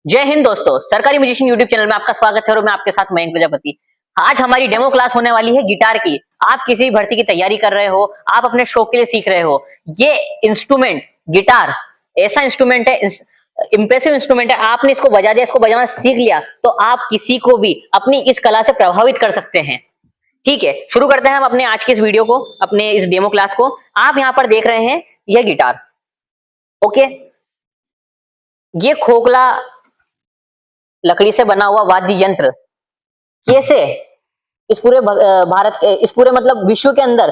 जय हिंद दोस्तों, सरकारी म्यूजिशियन यूट्यूब चैनल में आपका स्वागत है और मैं आपके साथ मयंक प्रजापति। आज हमारी डेमो क्लास होने वाली है गिटार की। आप किसी भी भर्ती की तैयारी कर रहे हो, आप अपने शौक के लिए सीख रहे हो, ये इंस्ट्रूमेंट गिटार ऐसा इंस्ट्रूमेंट है, इंप्रेसिव इंस्ट्रूमेंट है। आपने इसको बजा दिया, इसको बजाना सीख लिया तो आप किसी को भी अपनी इस कला से प्रभावित कर सकते हैं। ठीक है, शुरू करते हैं हम अपने आज की इस वीडियो को, अपने इस डेमो क्लास को। आप यहाँ पर देख रहे हैं यह गिटार, ओके। ये खोखला लकड़ी से बना हुआ वाद्य यंत्र कैसे इस पूरे भारत, इस पूरे मतलब विश्व के अंदर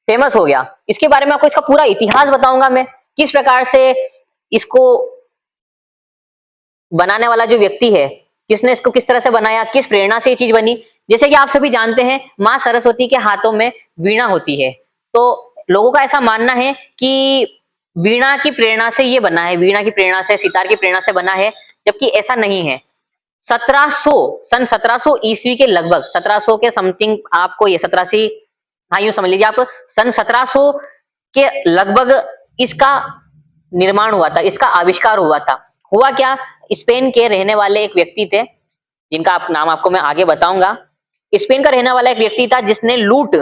फेमस हो गया, इसके बारे में आपको इसका पूरा इतिहास बताऊंगा मैं। किस प्रकार से इसको बनाने वाला जो व्यक्ति है, किसने इसको किस तरह से बनाया, किस प्रेरणा से ये चीज बनी। जैसे कि आप सभी जानते हैं, माँ सरस्वती के हाथों में वीणा होती है, तो लोगों का ऐसा मानना है कि वीणा की प्रेरणा से ये बना है, वीणा की प्रेरणा से, सितार की प्रेरणा से बना है, जबकि ऐसा नहीं है। 1700 सन 1700 ईस्वी के लगभग, 1700 के समथिंग, आपको ये 1780, हाँ यूं समझ लीजिए आप, सन 1700 के लगभग इसका निर्माण हुआ था, इसका आविष्कार हुआ था। हुआ क्या, स्पेन के रहने वाले एक व्यक्ति थे, जिनका नाम आपको मैं आगे बताऊंगा। स्पेन का रहने वाला एक व्यक्ति था जिसने लूट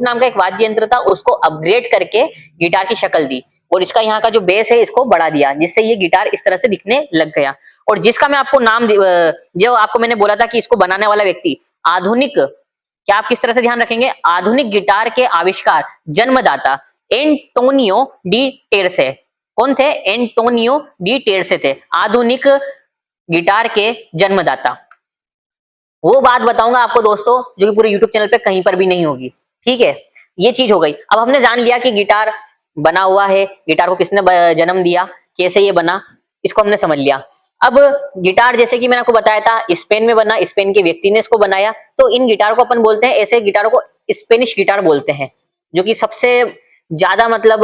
नाम का एक वाद्य यंत्र था, उसको अपग्रेड करके गिटार की शक्ल दी और इसका यहाँ का जो बेस है इसको बढ़ा दिया, जिससे ये गिटार इस तरह से दिखने लग गया। और जिसका मैं आपको नाम, जो आपको मैंने बोला था कि इसको बनाने वाला व्यक्ति आधुनिक, क्या आप किस तरह से ध्यान रखेंगे, आधुनिक गिटार के आविष्कार, जन्मदाता एंटोनियो डी टेरसे। कौन थे? एंटोनियो डी टेरसे थे, आधुनिक गिटार के जन्मदाता। वो बात बताऊंगा आपको दोस्तों, जो कि पूरे यूट्यूब चैनल पे कहीं पर भी नहीं होगी। ठीक है, ये चीज हो गई। अब हमने जान लिया कि गिटार बना हुआ है, गिटार को किसने जन्म दिया, कैसे ये बना, इसको हमने समझ लिया। अब गिटार, जैसे कि मैंने आपको बताया था, स्पेन में बना, स्पेन के व्यक्ति ने इसको बनाया, तो इन गिटार को अपन बोलते हैं, ऐसे गिटारों को स्पेनिश गिटार बोलते हैं, जो कि सबसे ज्यादा मतलब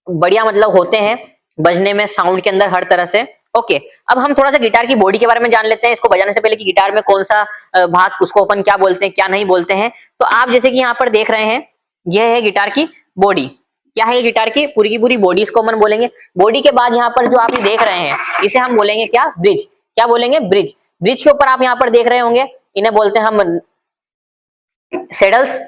बढ़िया मतलब होते हैं बजने में, साउंड के अंदर, हर तरह से। ओके, अब हम थोड़ा सा गिटार की बॉडी के बारे में जान लेते हैं, इसको बजाने से पहले, कि गिटार में कौन सा भाग, उसको अपन क्या बोलते हैं, क्या नहीं बोलते हैं। तो आप जैसे कि यहाँ पर देख रहे हैं, यह है गिटार की बॉडी। क्या है ये गिटार की पूरी बॉडी, इसको अपन बोलेंगे। बॉडी के बाद यहाँ पर जो आप ये देख रहे हैं, इसे हम बोलेंगे क्या, ब्रिज। क्या बोलेंगे? ब्रिज। ब्रिज के ऊपर आप यहाँ पर देख रहे होंगे, इन्हें बोलते हैं हम सेडल्स।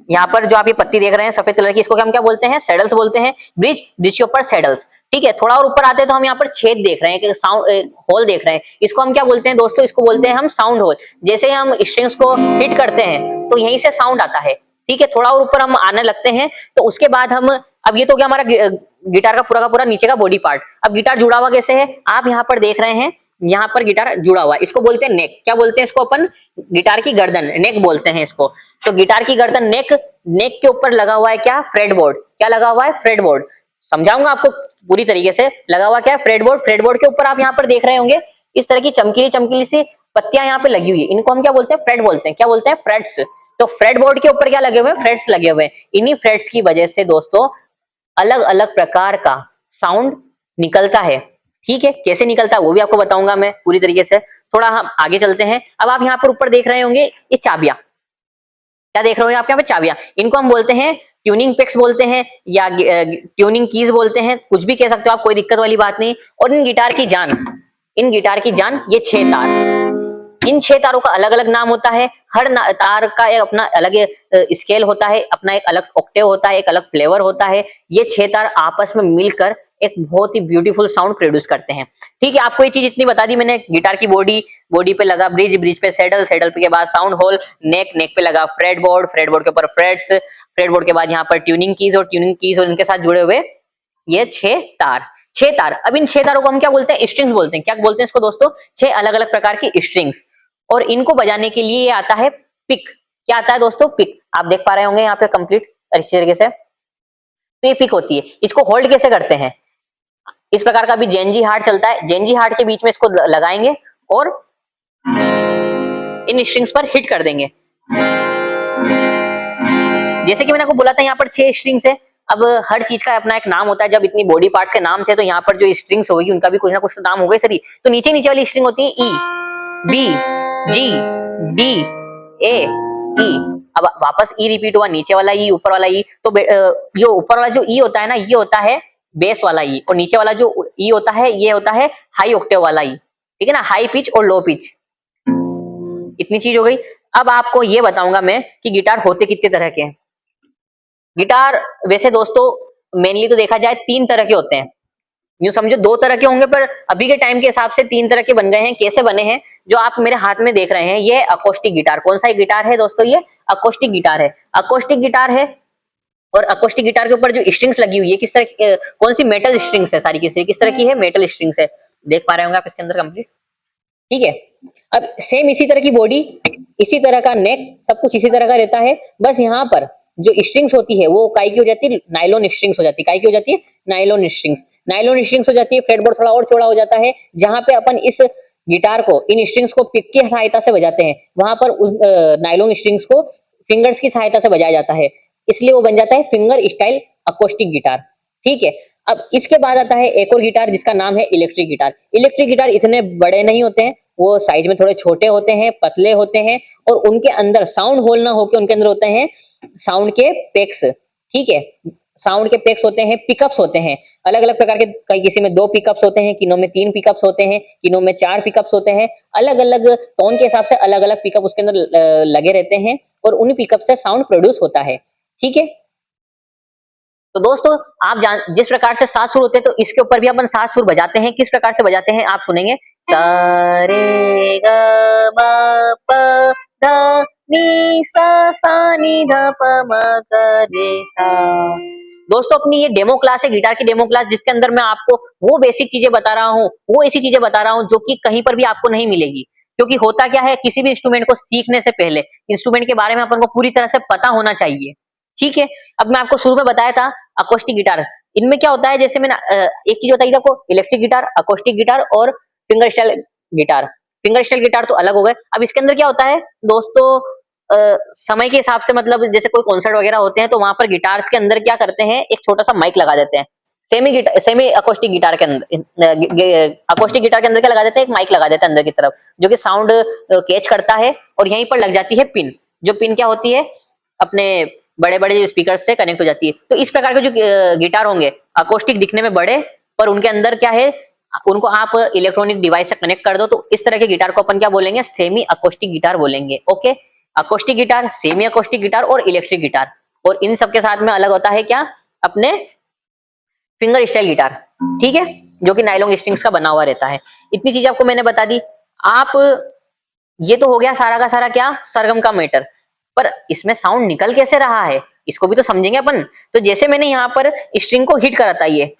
यहाँ पर जो आप ये पत्ती देख रहे हैं सफेद कलर की, इसको हम क्या बोलते हैं? सेडल्स बोलते हैं। ब्रिज, ब्रिज के ऊपर सेडल्स। ठीक है, थोड़ा और ऊपर आते हैं तो हम यहाँ पर छेद देख रहे हैं, साउंड होल देख रहे हैं, इसको हम क्या बोलते हैं दोस्तों? इसको बोलते हैं हम साउंड होल। जैसे हम स्ट्रिंग्स को हिट करते हैं तो यहीं से साउंड आता है। ठीक है, थोड़ा और ऊपर हम आने लगते हैं तो उसके बाद हम, अब ये तो क्या हमारा गिटार का पूरा नीचे का बॉडी पार्ट। अब गिटार जुड़ा हुआ कैसे है, आप यहाँ पर देख रहे हैं, यहाँ पर गिटार जुड़ा हुआ है, इसको बोलते हैं नेक। क्या बोलते हैं इसको अपन? गिटार की गर्दन, नेक बोलते हैं इसको। तो गिटार की गर्दन, नेक, नेक के ऊपर लगा हुआ है क्या? फ्रेटबोर्ड। क्या लगा हुआ है? फ्रेटबोर्ड। समझाऊंगा आपको पूरी तरीके से। लगा हुआ क्या है? फ्रेटबोर्ड। फ्रेटबोर्ड के ऊपर आप यहाँ पर देख रहे होंगे इस तरह की चमकीली सी पत्तियां यहाँ पे लगी हुई है, इनको हम क्या बोलते हैं? फ्रेट बोलते हैं। क्या बोलते हैं? फ्रेट्स। तो फ्रेटबोर्ड के ऊपर क्या लगे हुए हैं? फ्रेट्स लगे हुए हैं। इन्हीं फ्रेट्स की वजह से दोस्तों अलग अलग प्रकार का साउंड निकलता है। ठीक है, कैसे निकलता है वो भी आपको बताऊंगा मैं पूरी तरीके से। थोड़ा हम आगे चलते हैं। अब आप यहाँ पर ऊपर देख रहे होंगे ये चाबियां। क्या देख रहे हो आप यहाँ पे? चाबियां। इनको हम बोलते हैं ट्यूनिंग पिक्स बोलते हैं, या ट्यूनिंग कीज बोलते हैं, कुछ भी कह सकते हो आप, कोई दिक्कत वाली बात नहीं। और इन गिटार की जान, ये 6 तार, इन 6 तारों का अलग अलग नाम होता है। हर तार का एक अपना अलग स्केल होता है, अपना एक अलग ऑक्टेव होता है, एक अलग फ्लेवर होता है। ये 6 तार आपस में मिलकर एक बहुत ही ब्यूटीफुल साउंड प्रोड्यूस करते हैं। ठीक है, आपको ये चीज इतनी बता दी मैंने। गिटार की बॉडी पे लगा ब्रिज, ब्रिज पे सेडल, सेडल के बाद साउंड होल, नेक, नेक पे लगा फ्रेटबोर्ड, फ्रेटबोर्ड के ऊपर फ्रेट्स, फ्रेटबोर्ड के बाद यहाँ पर ट्यूनिंग कीज, और ट्यूनिंग कीज और इनके साथ जुड़े हुए ये 6 तार। 6 तार। अब इन 6 तारों को हम क्या बोलते हैं? स्ट्रिंग्स बोलते हैं। क्या बोलते हैं इसको दोस्तों? 6 अलग अलग प्रकार की स्ट्रिंग्स। और इनको बजाने के लिए ये आता है पिक। क्या आता है दोस्तों? पिक। आप देख पा रहे होंगे यहाँ पे कंप्लीट अच्छी तरीके से। तो ये पिक होती है। इसको होल्ड कैसे करते हैं? इस प्रकार का भी जेनजी हार्ट चलता है, जेनजी हार्ट के बीच में इसको लगाएंगे और इन स्ट्रिंग्स पर हिट कर देंगे। जैसे कि मैंने आपको बोला था, यहाँ पर 6 स्ट्रिंग्स है। अब हर चीज का अपना एक नाम होता है। जब इतनी बॉडी पार्ट्स के नाम थे तो यहाँ पर जो स्ट्रिंग्स होगी उनका भी कुछ ना कुछ तो नाम होगा सही। तो नीचे नीचे वाली स्ट्रिंग होती है ई, बी, जी, डी, ए, ई। अब वापस ई रिपीट हुआ, नीचे वाला ई, ऊपर वाला ई। तो ये ऊपर वाला जो ई होता है ना, ये होता है बेस वाला ई, और नीचे वाला जो ई होता है ये होता है हाई ऑक्टेव वाला ई। ठीक है ना, हाई पिच और लो पिच, इतनी चीज हो गई। अब आपको ये बताऊंगा मैं कि गिटार होते कितने तरह के हैं। गिटार वैसे दोस्तों मेनली तो देखा जाए 3 तरह के होते हैं, यूं समझो 2 तरह के होंगे, पर अभी के टाइम के हिसाब से 3 तरह के बन गए हैं। कैसे बने हैं? जो आप मेरे हाथ में देख रहे हैं ये अकोस्टिक गिटार। कौन सा गिटार है दोस्तों? ये अकोस्टिक गिटार है। अकोस्टिक गिटार है और अकोस्टिक गिटार के ऊपर जो स्ट्रिंग्स लगी हुई है किस तरह कौन सी मेटल स्ट्रिंग्स है, सारी किस तरह की है? मेटल स्ट्रिंग्स है। देख पा रहे होंगे आप इसके अंदर कंप्लीट, ठीक है। अब सेम इसी तरह की बॉडी, इसी तरह का नेक, सब कुछ इसी तरह का रहता है। बस यहाँ पर जो स्ट्रिंग्स होती है वो काई की हो जाती है, नायलॉन स्ट्रिंग्स हो जाती है। काई की हो जाती है? Nylon strings. नायलॉन स्ट्रिंग्स हो जाती है। फ्रेटबोर्ड थोड़ा और चौड़ा हो जाता है। जहां पे अपन इस गिटार को इन स्ट्रिंग्स को पिक की सहायता से बजाते हैं, वहां पर नायलॉन स्ट्रिंग्स को फिंगर्स की सहायता से बजाया जाता है, इसलिए वो बन जाता है फिंगर स्टाइल अकोस्टिक गिटार, ठीक है। अब इसके बाद आता है एक और गिटार जिसका नाम है इलेक्ट्रिक गिटार। इलेक्ट्रिक गिटार इतने बड़े नहीं होते हैं, वो साइज में थोड़े छोटे होते हैं, पतले होते हैं, और उनके अंदर साउंड होल ना होके उनके अंदर होते हैं साउंड के पेक्स, ठीक है। साउंड के पेक्स होते हैं, पिकअप्स होते हैं, अलग अलग प्रकार के। कई किसी में 2 पिकअप्स होते हैं, किनों में 3 पिकअप्स होते हैं, किनों में 4 पिकअप्स होते हैं। अलग अलग टोन के हिसाब से अलग अलग पिकअप उसके अंदर लगे रहते हैं, और उन्हीं पिकअप से साउंड प्रोड्यूस होता है, ठीक है। तो दोस्तों आप जिस प्रकार से 7 सुर होते हैं, तो इसके ऊपर भी अपन 7 सुर बजाते हैं। किस प्रकार से बजाते हैं आप सुनेंगे। सा रे ग म प ध नि सा सा नि ध प म ग रे सा। दोस्तों अपनी ये डेमो क्लास है, गिटार की डेमो क्लास, जिसके अंदर मैं आपको वो बेसिक चीजें बता रहा हूँ, वो ऐसी चीजें बता रहा हूँ जो कि कहीं पर भी आपको नहीं मिलेगी। क्योंकि होता क्या है, किसी भी इंस्ट्रूमेंट को सीखने से पहले इंस्ट्रूमेंट के बारे में अपन को पूरी तरह से पता होना चाहिए, ठीक है। अब मैं आपको शुरू में बताया था अकोस्टिक गिटार, इनमें क्या होता है, जैसे मैंने एक चीज बताई थी आपको, इलेक्ट्रिक गिटार, अकोस्टिक गिटार और finger style guitar. Finger style guitar तो अलग हो गए। अब इसके अंदर क्या होता है दोस्तों, समय के हिसाब से, मतलब जैसे कोई कॉन्सर्ट वगैरह होते हैं तो वहां पर गिटार्स के अंदर क्या करते हैं, एक छोटा सा माइक लगा देते हैं। सेमी अकोस्टिक गिटार के अंदर, अकोस्टिक गिटार के अंदर क्या लगा देते हैं, एक माइक लगा देते हैं अंदर की तरफ, जो कि साउंड कैच करता है, और यहीं पर लग जाती है पिन। जो पिन क्या होती है, अपने बड़े बड़े स्पीकर से कनेक्ट हो जाती है। तो इस प्रकार के जो गिटार होंगे अकोस्टिक दिखने में बड़े, पर उनके अंदर क्या है, उनको आप इलेक्ट्रॉनिक डिवाइस से कनेक्ट कर दो, तो इस तरह के गिटार को अपन क्या बोलेंगे, सेमी अकोस्टिक गिटार बोलेंगे, okay. Acoustic guitar, semi acoustic guitar और इलेक्ट्रिक गिटार, और इन सबके साथ में अलग होता है क्या, अपने फिंगर स्टाइल गिटार, ठीक है, जो कि नायलॉन स्ट्रिंग्स का बना हुआ रहता है। इतनी चीज आपको मैंने बता दी। आप ये तो हो गया सारा का सारा क्या, सरगम का मैटर, पर इसमें साउंड निकल कैसे रहा है इसको भी तो समझेंगे अपन। तो जैसे मैंने यहाँ पर स्ट्रिंग को हिट करा था, ये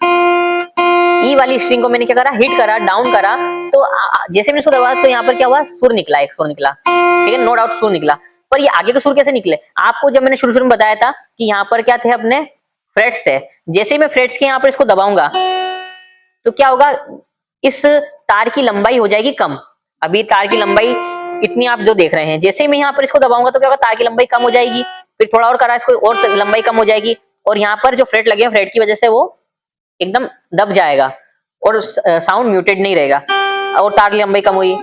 ई वाली स्ट्रिंग को मैंने क्या करा, हिट करा, डाउन करा, तो जैसे मैंने इसको दबाया तो यहाँ पर क्या हुआ, सुर निकला, एक सुर निकला, ठीक है, नो डाउट सुर निकला। पर ये आगे के सुर कैसे निकले, आपको जब मैंने शुरू शुरू में बताया था कि यहाँ पर क्या थे, अपने फ्रेट्स थे। जैसे ही मैं फ्रेट्स के यहाँ पर इसको दबाऊंगा तो क्या होगा, इस तार की लंबाई हो जाएगी कम। अभी तार की लंबाई इतनी आप जो देख रहे हैं, जैसे ही मैं यहाँ पर इसको दबाऊंगा तो क्या होगा, तार की लंबाई कम हो जाएगी, फिर थोड़ा और करा इसको और लंबाई कम हो जाएगी, और यहाँ पर जो फ्रेट लगे हैं, फ्रेट की वजह से वो एकदम दब जाएगा और साउंड म्यूटेड नहीं रहेगा, और तार की लंबाई कम हुई।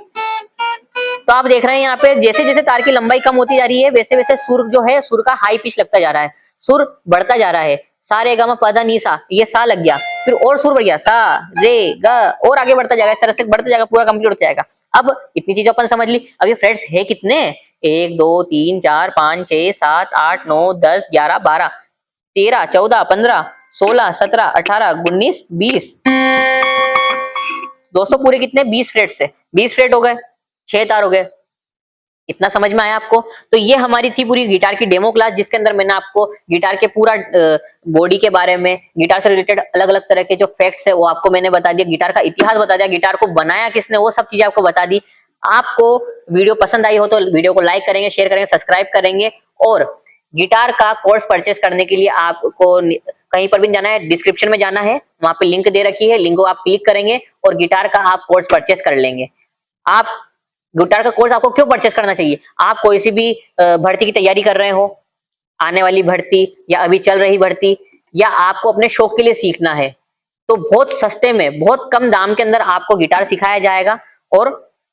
तो आप देख रहे हैं यहाँ पे जैसे जैसे तार की लंबाई कम होती जा रही है, वैसे वैसे सुर जो है, सुर का हाई पिच लगता जा रहा है, सुर बढ़ता जा रहा है। सा रे गा मा पा धा नी सा, ये सा लग गया, फिर और सुर बढ़ गया, सा रे ग, और आगे बढ़ता जाएगा, इस तरह से बढ़ता जाएगा, पूरा कंप्लीट होता जाएगा। अब इतनी चीज अपन समझ ली। अब ये फ्रेट्स है कितने, 1 2 3 4 5 6 7 8 9 10 11 12 13 14 15 16 17 18 19 20। दोस्तों पूरे कितने, 20 फ्रेट्स है, 20 फ्रेट हो गए, 6 तार हो गए। इतना समझ में आया आपको? तो ये हमारी थी पूरी गिटार की डेमो क्लास, जिसके अंदर मैंने आपको गिटार के पूरा बॉडी के बारे में, गिटार से रिलेटेड अलग अलग तरह के जो फैक्ट्स है वो आपको मैंने बता दिया, गिटार का इतिहास बता दिया, गिटार को बनाया किसने, वो सब चीजें आपको बता दी। आपको वीडियो पसंद आई हो तो वीडियो को लाइक करेंगे, शेयर करेंगे, सब्सक्राइब करेंगे, और गिटार का कोर्स परचेस करने के लिए आपको कहीं पर भी जाना है, डिस्क्रिप्शन में जाना है, वहां पे लिंक दे रखी है, लिंक को आप क्लिक करेंगे और गिटार का आप कोर्स परचेस कर लेंगे। आप गिटार का कोर्स आपको क्यों परचेस करना चाहिए, आप कोई सी भी भर्ती की तैयारी कर रहे हो, आने वाली भर्ती या अभी चल रही भर्ती, या आपको अपने शौक के लिए सीखना है, तो बहुत सस्ते में, बहुत कम दाम के अंदर आपको गिटार सिखाया जाएगा और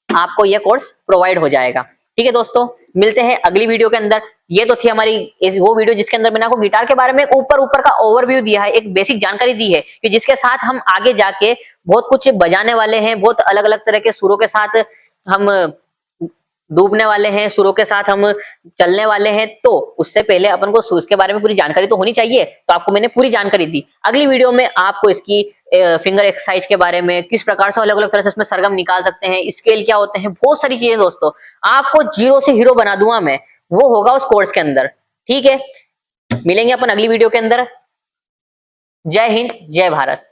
आपको यह कोर्स प्रोवाइड हो जाएगा। ठीक है दोस्तों, मिलते हैं अगली वीडियो के अंदर। ये तो थी हमारी वो वीडियो जिसके अंदर मैंने आपको गिटार के बारे में ऊपर ऊपर का ओवरव्यू दिया है, एक बेसिक जानकारी दी है कि जिसके साथ हम आगे जाके बहुत कुछ बजाने वाले हैं, बहुत अलग अलग तरह के सुरों के साथ हम डूबने वाले हैं, सुरों के साथ हम चलने वाले हैं। तो उससे पहले अपन को उसके बारे में पूरी जानकारी तो होनी चाहिए। तो आपको मैंने पूरी जानकारी दी। अगली वीडियो में आपको इसकी फिंगर एक्सरसाइज के बारे में, किस प्रकार से अलग अलग तरह से इसमें सरगम निकाल सकते हैं, स्केल क्या होते हैं, बहुत सारी चीजें दोस्तों आपको जीरो से हीरो बना दूंगा मैं, वो होगा उस कोर्स के अंदर। ठीक है, मिलेंगे अपन अगली वीडियो के अंदर। जय हिंद, जय भारत।